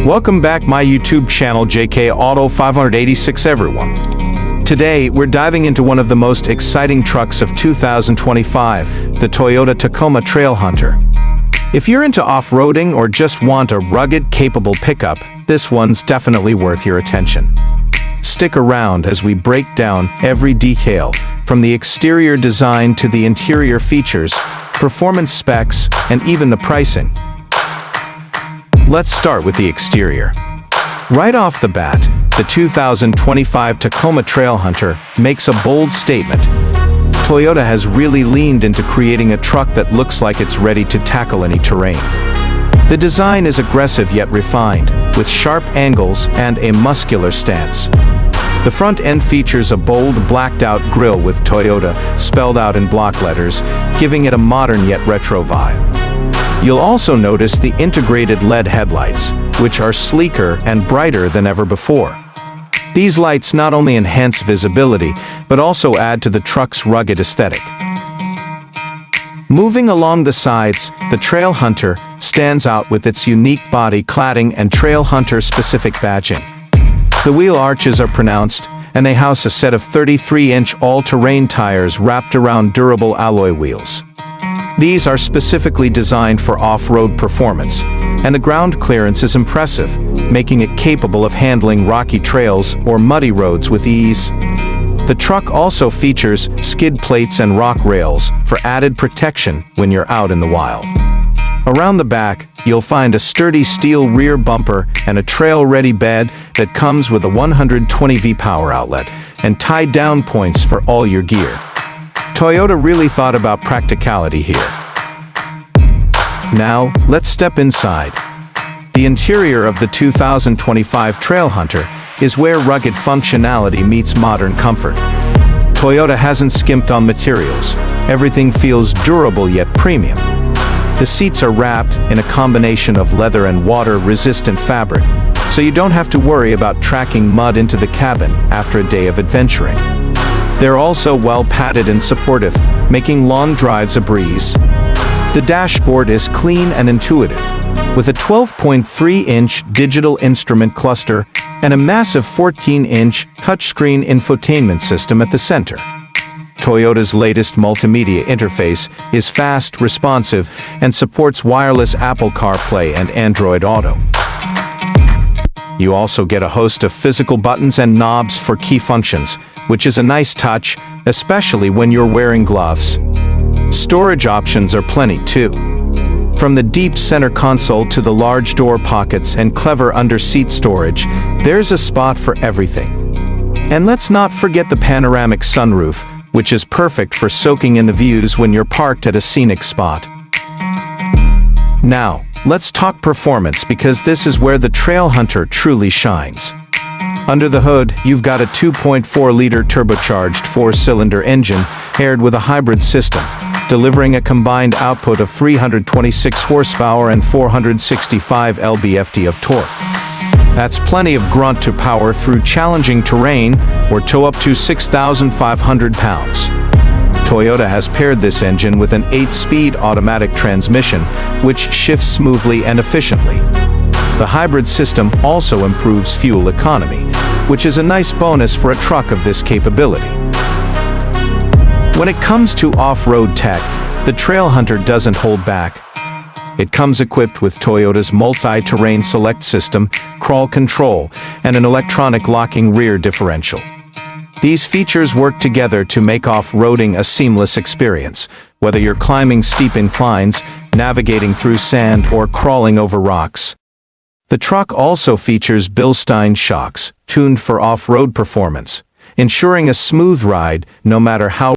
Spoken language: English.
Welcome back my YouTube channel JK Auto 586 everyone. Today we're diving into one of the most exciting trucks of 2025, the Toyota Tacoma Trailhunter. If you're into off-roading or just want a rugged, capable pickup, this one's definitely worth your attention. Stick around as we break down every detail, from the exterior design to the interior features, performance specs, and even the pricing. Let's start with the exterior. Right off the bat, the 2025 Tacoma Trailhunter makes a bold statement. Toyota has really leaned into creating a truck that looks like it's ready to tackle any terrain. The design is aggressive yet refined, with sharp angles and a muscular stance. The front end features a bold, blacked-out grille with Toyota spelled out in block letters, giving it a modern yet retro vibe. You'll also notice the integrated LED headlights, which are sleeker and brighter than ever before. These lights not only enhance visibility, but also add to the truck's rugged aesthetic. Moving along the sides, the Trailhunter stands out with its unique body cladding and Trailhunter-specific badging. The wheel arches are pronounced, and they house a set of 33-inch all-terrain tires wrapped around durable alloy wheels. These are specifically designed for off-road performance, and the ground clearance is impressive, making it capable of handling rocky trails or muddy roads with ease. The truck also features skid plates and rock rails for added protection when you're out in the wild. Around the back, you'll find a sturdy steel rear bumper and a trail-ready bed that comes with a 120V power outlet and tie-down points for all your gear. Toyota really thought about practicality here. Now, let's step inside. The interior of the 2025 Trailhunter is where rugged functionality meets modern comfort. Toyota hasn't skimped on materials. Everything feels durable yet premium. The seats are wrapped in a combination of leather and water-resistant fabric, so you don't have to worry about tracking mud into the cabin after a day of adventuring. They're also well padded and supportive, making long drives a breeze. The dashboard is clean and intuitive, with a 12.3-inch digital instrument cluster and a massive 14-inch touchscreen infotainment system at the center. Toyota's latest multimedia interface is fast, responsive, and supports wireless Apple CarPlay and Android Auto. You also get a host of physical buttons and knobs for key functions, which is a nice touch, especially when you're wearing gloves. Storage options are plenty too. From the deep center console to the large door pockets and clever under-seat storage, there's a spot for everything. And let's not forget the panoramic sunroof, which is perfect for soaking in the views when you're parked at a scenic spot. Now, let's talk performance, because this is where the Trailhunter truly shines. Under the hood, you've got a 2.4-liter turbocharged four-cylinder engine paired with a hybrid system, delivering a combined output of 326 horsepower and 465 lb-ft of torque. That's plenty of grunt to power through challenging terrain or tow up to 6,500 pounds. Toyota has paired this engine with an 8-speed automatic transmission, which shifts smoothly and efficiently. The hybrid system also improves fuel economy, which is a nice bonus for a truck of this capability. When it comes to off-road tech, the Trailhunter doesn't hold back. It comes equipped with Toyota's multi-terrain select system, crawl control, and an electronic locking rear differential. These features work together to make off-roading a seamless experience, whether you're climbing steep inclines, navigating through sand, or crawling over rocks. The truck also features Bilstein shocks, tuned for off-road performance, ensuring a smooth ride no matter how